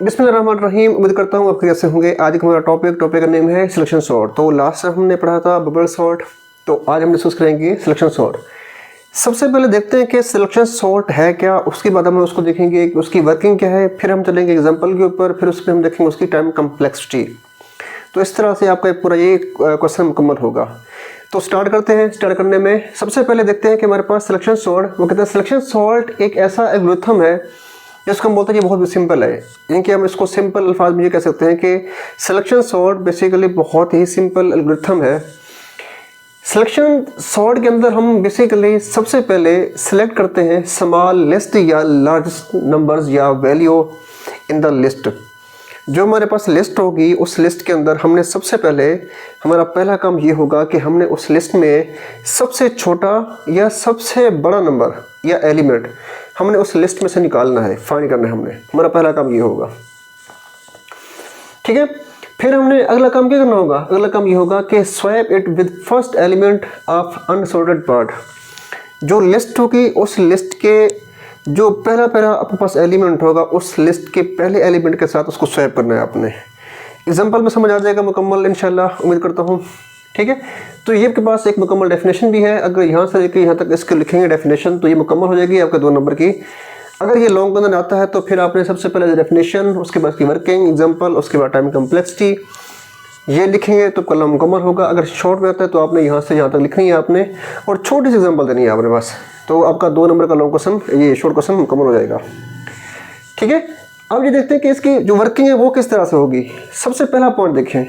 बिस्मिल्लाहिर्रहमानिर्रहीम। उम्मीद करता हूँ आप कैसे होंगे। आज का हमारा टॉपिक का नेम है सिलेक्शन सॉर्ट। तो लास्ट टाइम हमने पढ़ा था बबल सॉर्ट, तो आज हम डिस्कस करेंगे सिलेक्शन सॉर्ट। सबसे पहले देखते हैं कि सिलेक्शन सॉर्ट है क्या, उसके बाद हम उसको देखेंगे कि उसकी वर्किंग क्या है, फिर हम चलेंगे एग्जाम्पल के ऊपर, फिर उसमें हम देखेंगे उसकी टाइम कम्प्लेक्सिटी। तो इस तरह से आपका पूरा ये क्वेश्चन मुकम्मल होगा। तो स्टार्ट करते हैं। स्टार्ट करने में सबसे पहले देखते हैं कि हमारे पास सिलेक्शन सॉर्ट, वो कहते हैं सिलेक्शन सॉर्ट एक ऐसा एल्गोरिथम है जिसको हम बोलते हैं कि बहुत सिंपल है। यानी कि हम इसको सिंपल अल्फाज में ये कह सकते हैं कि सिलेक्शन सॉर्ट बेसिकली बहुत ही सिंपल एल्गोरिथम है। सिलेक्शन सॉर्ट के अंदर हम बेसिकली सबसे पहले सिलेक्ट करते हैं स्मॉल लिस्ट या लार्जेस्ट नंबर्स या वैल्यू इन द लिस्ट। जो हमारे पास लिस्ट होगी उस लिस्ट के अंदर हमने सबसे पहले, हमारा पहला काम ये होगा कि हमने उस लिस्ट में सबसे छोटा या सबसे बड़ा नंबर या एलिमेंट हमने उस लिस्ट में से निकालना है, फाइंड करना है हमने। हमारा पहला काम ये होगा, ठीक है। फिर हमने अगला काम क्या करना होगा, अगला काम ये होगा कि swap it with first element of unsorted part. जो लिस्ट होगी उस लिस्ट के जो पहला आपके पास एलिमेंट होगा उस लिस्ट के पहले एलिमेंट के साथ उसको स्वैप करना है आपने। एग्जांपल में समझ आ जाएगा मुकम्मल, इंशाल्लाह उम्मीद करता हूँ, ठीक है। तो ये आपके पास एक मुकम्मल डेफिनेशन भी है। अगर यहाँ से लेकर यहाँ तक इसके लिखेंगे डेफिनेशन तो ये मुकम्मल हो जाएगी आपके 2 नंबर की। अगर ये लॉन्ग बंधन आता है तो फिर आपने सबसे पहले डेफिनेशन, उसके बाद की वर्किंग, एग्जांपल, उसके बाद टाइम कम्प्लेक्सिटी, ये लिखेंगे तो कलम मुकम्मल होगा। अगर शॉर्ट में आता है तो आपने यहाँ से यहाँ तक लिखनी है आपने, और छोटी सी एग्जांपल देनी है आपने बस, तो आपका 2 नंबर का लॉन्ग क्वेश्चन, ये शॉर्ट क्वेश्चन मुकम्मल हो जाएगा, ठीक है। अब ये देखते हैं कि इसकी जो वर्किंग है वो किस तरह से होगी। सबसे पहला पॉइंट देखें,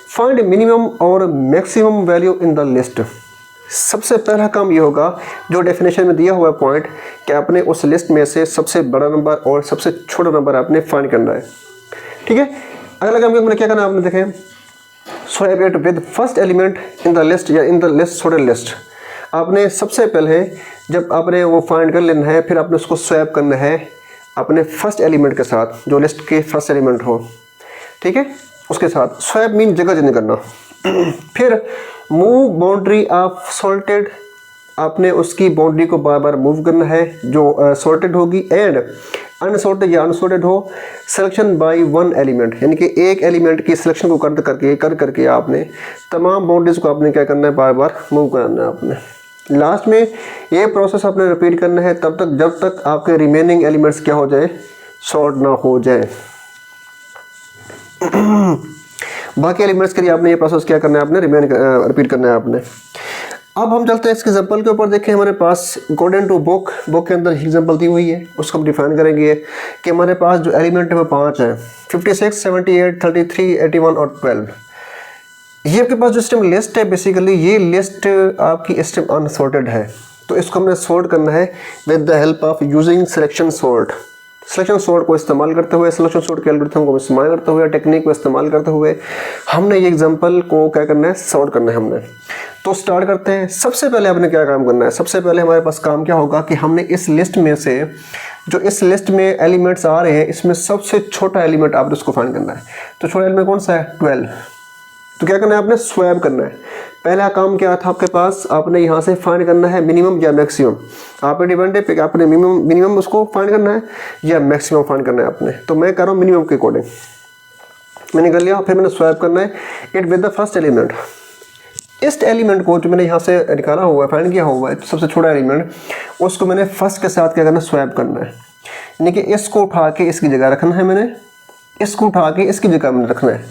फाइंड मिनिमम और maximum value in the list. सबसे पहला काम ये होगा, जो डेफिनेशन में दिया हुआ पॉइंट, कि आपने उस लिस्ट में से सबसे बड़ा नंबर और सबसे छोटा नंबर आपने फाइंड करना है, ठीक है। अगला काम क्या करना है आपने, देखें swap it with first element in the list या in the list sorted list. आपने सबसे पहले जब आपने वो फाइंड कर लेना है, फिर आपने उसको स्वैप करना है अपने फर्स्ट एलिमेंट के साथ, जो लिस्ट के फर्स्ट एलिमेंट हो, ठीक है, उसके साथ। स्वैप मीन जगह चेंज करना। फिर मूव बाउंड्री ऑफ सॉर्टेड, आपने उसकी बाउंड्री को बार बार मूव करना है जो सॉर्टेड होगी। एंड अनसॉर्टेड या अनसॉर्टेड हो, सिलेक्शन बाय वन एलिमेंट, यानी कि एक एलिमेंट की सिलेक्शन को कर करके आपने तमाम बाउंड्रीज को आपने क्या करना है, बार बार मूव करना है आपने। लास्ट में ये प्रोसेस आपने रिपीट करना है तब तक जब तक आपके रिमेनिंग एलिमेंट्स क्या हो जाए, सॉर्ट ना हो जाए। बाकी एलिमेंट्स के लिए आपने ये प्रोसेस क्या करना है, आपने रिपीट करना है आपने। अब हम चलते हैं इसके एग्जाम्पल के ऊपर। देखें हमारे पास अकॉर्डिंग टू बुक की अंदर एग्जाम्पल दी हुई है, उसको हम डिफाइन करेंगे कि हमारे पास जो एलिमेंट है वो 5 है, 56, 78, 33, 81 और 12। ये आपके पास जो सिस्टम लिस्ट है, बेसिकली ये लिस्ट आपकी सिस्टम अनसॉर्टेड है, तो इसको हमने सॉर्ट करना है with the help of using selection sort. Selection sort को इस्तेमाल करते हुए, सिलेक्शन सॉर्ट के एल्गोरिथम को इस्तेमाल करते हुए, टेक्निक को इस्तेमाल करते हुए हमने ये एग्जांपल को क्या करना है, सॉर्ट करना है हमने। तो स्टार्ट करते हैं। सबसे पहले आपने क्या काम करना है, सबसे पहले हमारे पास काम क्या होगा कि हमने इस लिस्ट में से, जो इस लिस्ट में एलिमेंट्स आ रहे हैं, इसमें सबसे छोटा एलिमेंट आपने उसको फाइंड करना है। तो छोटा एलिमेंट कौन सा है, 12। तो क्या करना है, आपने स्वैप करना है। पहला काम क्या था आपके पास, आपने यहाँ से फाइंड करना है मिनिमम या मैक्सिमम। आप पे डिपेंड है कि आपने मिनिमम उसको फाइंड करना है या मैक्सिमम फाइंड करना है आपने। तो मैं कर रहा हूँ मिनिमम के अकॉर्डिंग मैंने कर लिया। फिर मैंने स्वैप करना है it with the first element. इस एलिमेंट को जो मैंने यहाँ से निकाला हुआ है, फाइंड किया हुआ है, सबसे छोटा एलिमेंट, उसको मैंने फर्स्ट के साथ क्या करना है, स्वैप करना है। यानी कि इसको उठा के इसकी जगह रखना है मैंने, इसको उठा के इसकी जगह मैंने रखना है,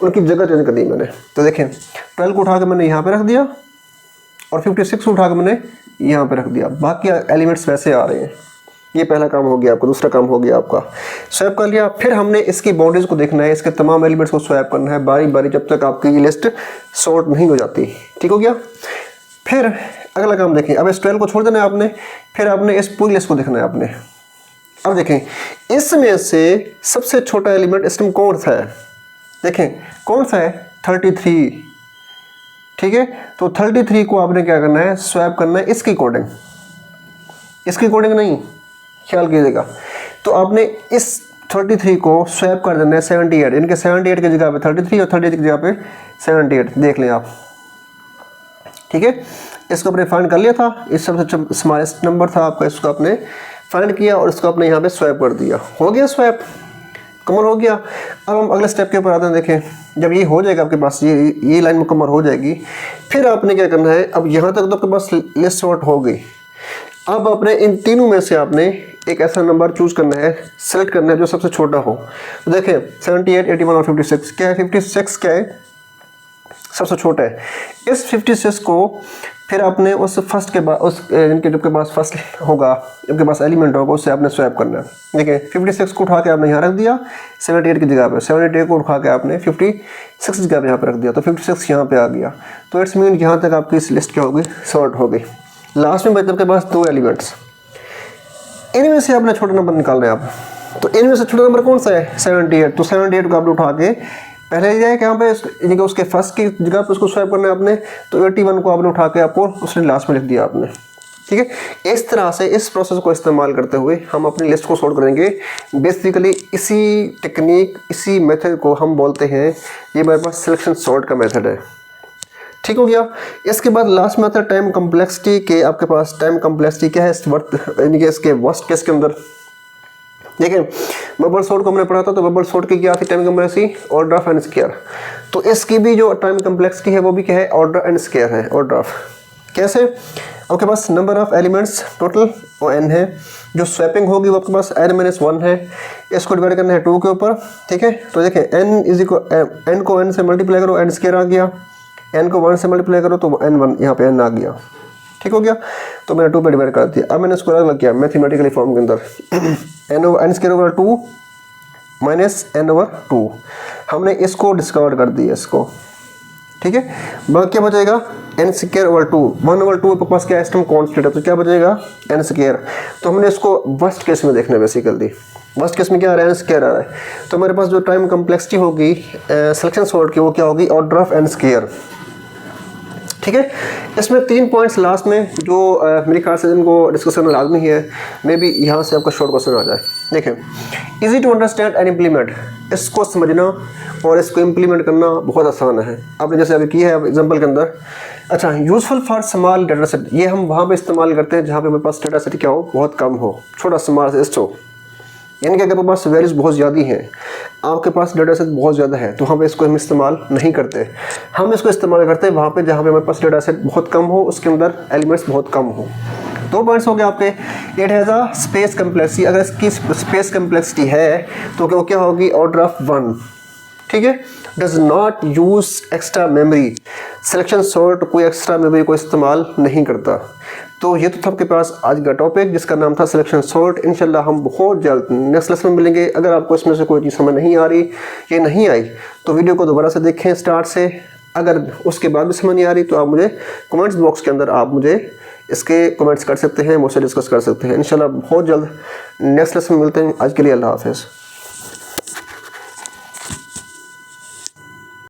उनकी जगह चेंज कर दी मैंने। तो देखें 12 को उठा के मैंने यहाँ पे रख दिया और 56 को उठा के मैंने यहाँ पे रख दिया। बाकी एलिमेंट्स वैसे आ रहे हैं। ये पहला काम हो गया आपका। दूसरा काम हो गया आपका, स्वैप कर लिया। फिर हमने इसकी बाउंड्रीज को देखना है, इसके तमाम एलिमेंट्स को स्वैप करना है बारी बारी जब तक आपकी ये लिस्ट सॉर्ट नहीं हो जाती, ठीक हो गया। फिर अगला काम देखें, अब इस 12 को छोड़ देना है आपने, फिर आपने इस पूरी लिस्ट को देखना है आपने। अब देखें इसमें से सबसे छोटा एलिमेंट इसमें कौन सा है, देखें कौन सा है, 33, ठीक है। तो 33 को आपने क्या करना है, स्वैप करना है इसकी अकॉर्डिंग, इसकी अकॉर्डिंग नहीं, ख्याल कीजिएगा। तो आपने इस 33 को स्वैप कर देना है 78, इनके 78 की जगह पे 33 और 38 की जगह पे 78, देख लें आप, ठीक है। इसको आपने फाइंड कर लिया था, इस सबसे स्मॉलेस्ट नंबर था आपका, इसको आपने फाइंड किया और इसको आपने यहाँ पे स्वैप कर दिया, हो गया स्वैप। कमर हो गया। अब हम अगले स्टेप के ऊपर आते हैं। देखें जब ये हो जाएगा आपके पास, ये लाइन मुकम्मल हो जाएगी, फिर आपने क्या करना है, अब यहाँ तक तो आपके पास लिस्ट सॉर्ट हो गई। अब आपने इन तीनों में से आपने एक ऐसा नंबर चूज करना है, सेलेक्ट करना है जो सबसे छोटा हो। तो देखें 78, 81 और 56 क्या है, 56 क्या है, सबसे छोटा है। इस 56 को फिर आपने उस फर्स्ट के बाद उस जिनके जो के पास फर्स्ट होगा, जिनके पास एलिमेंट होगा, उससे आपने स्वैप करना है। देखिए 56 को उठा के आपने यहाँ रख दिया 78 की जगह पे, 78 को उठा के आपने 56 की जगह पे यहाँ पे रख दिया, तो 56 यहाँ पे आ गया। तो इट्स मीन यहाँ तक आपकी इस लिस्ट क्या होगी, सॉर्ट हो गई। लास्ट में बचे आपके पास 2 एलिमेंट्स, इनमें से आपने छोटा नंबर निकालना है आप। तो इनमें से छोटा नंबर कौन सा है, 78। तो 78 को आपने उठा के पहले जाए यहाँ पे, यानी कि उसके फर्स्ट की जगह पे उसको स्वैप करना है आपने। तो 81 को आपने उठा के आपको उसने लास्ट में लिख दिया आपने, ठीक है। इस तरह से इस प्रोसेस को इस्तेमाल करते हुए हम अपनी लिस्ट को सॉर्ट करेंगे। बेसिकली इसी टेक्निक, इसी मेथड को हम बोलते हैं, ये मेरे पास सिलेक्शन सॉर्ट का मेथड है, ठीक हो गया। इसके बाद लास्ट मेथड टाइम कम्प्लेक्सिटी के, आपके पास टाइम कम्प्लेक्सिटी क्या है, यानी कि इसके वर्स्ट केस के अंदर देखें बबल सॉर्ट को हमने पढ़ा था। तो बबल सॉर्ट की क्या थी, time complexity order of N square. तो इसकी भी जो टाइम कम्प्लेक्सिटी है वो भी क्या है, ऑर्डर एन स्क्वायर है। ऑर्डर ऑफ कैसे, आपके पास नंबर ऑफ एलिमेंट्स टोटल वो n है, जो स्वैपिंग होगी वो आपके पास n-1 है। इसको डिवाइड करना है 2 के ऊपर, ठीक है। तो देखें n इज इक्वल, n को n से मल्टीप्लाई करो, n स्क्वायर आ गया, n को 1 से मल्टीप्लाई करो तो n1 यहाँ पे n आ गया, ठीक हो गया। तो मैंने 2 पे डिवाइड कर दिया। अब मैंने स्क्वायर लग गया मैथमेटिकली फॉर्म के अंदर n square over 2 minus n/2। हमने इसको डिस्कार्ड कर दिया इसको, ठीक है। बाकी क्या बचेगा, n स्क्वायर ओवर 2, 1/2 के पास क्या है, कांस्टेंट है, तो क्या बचेगा n स्क्वायर। तो हमने इसको वर्स्ट केस में देखना है। बेसिकली वर्स्ट केस में क्या आ रहा है, n स्क्वायर आ रहा है। तो हमारे पास जो टाइम कम्प्लेक्सिटी होगी सिलेक्शन सॉर्ट की, वो क्या होगी, ऑर्डर ऑफ n स्क्वायर, ठीक है। इसमें 3 पॉइंट्स लास्ट में जो मेरे ख्याल से जिनको डिस्कस करना लाजमी है, मे बी यहाँ से आपका शॉर्ट क्वेश्चन आ जाए। देखें easy to understand and implement, इसको समझना और इसको इम्प्लीमेंट करना बहुत आसान है। आपने जैसे अभी किया है एग्जांपल के अंदर। अच्छा, useful for small data set, ये हम वहाँ पे इस्तेमाल करते हैं जहाँ पे हमारे पास डाटा सेट क्या हो, बहुत कम हो, छोटा स्मॉल सेट हो। यानी कि अगर आपके पास वैल्यूज बहुत ज़्यादा हैं, आपके पास डाटा सेट बहुत ज़्यादा है, तो वहाँ पे इसको हम इस्तेमाल नहीं करते। हम इसको इस्तेमाल करते हैं वहाँ पे जहाँ पे हमारे पास डाटा सेट बहुत कम हो, उसके अंदर एलिमेंट्स बहुत कम हो। 2 पॉइंट्स हो गए आपके। It has a space complexity, अगर इसकी स्पेस कम्प्लेक्सिटी है तो वो क्या होगी, ऑर्डर ऑफ 1, ठीक है। Does not use extra memory, selection sort कोई एक्स्ट्रा मेमोरी को इस्तेमाल नहीं करता। तो ये तो था आपके पास आज का टॉपिक जिसका नाम था सिलेक्शन सॉर्ट। इंशाल्लाह हम बहुत जल्द नेक्स्ट लेसन में मिलेंगे। अगर आपको इसमें से कोई चीज़ समझ नहीं आ रही, ये नहीं आई, तो वीडियो को दोबारा से देखें स्टार्ट से। अगर उसके बाद भी समझ नहीं आ रही तो आप मुझे कमेंट्स बॉक्स के अंदर आप मुझे इसके कमेंट्स कर सकते हैं, मुझसे डिस्कस कर सकते हैं। इंशाल्लाह बहुत जल्द नेक्स्ट लेसन में मिलते हैं। आज के लिए अल्लाह हाफ़िज़।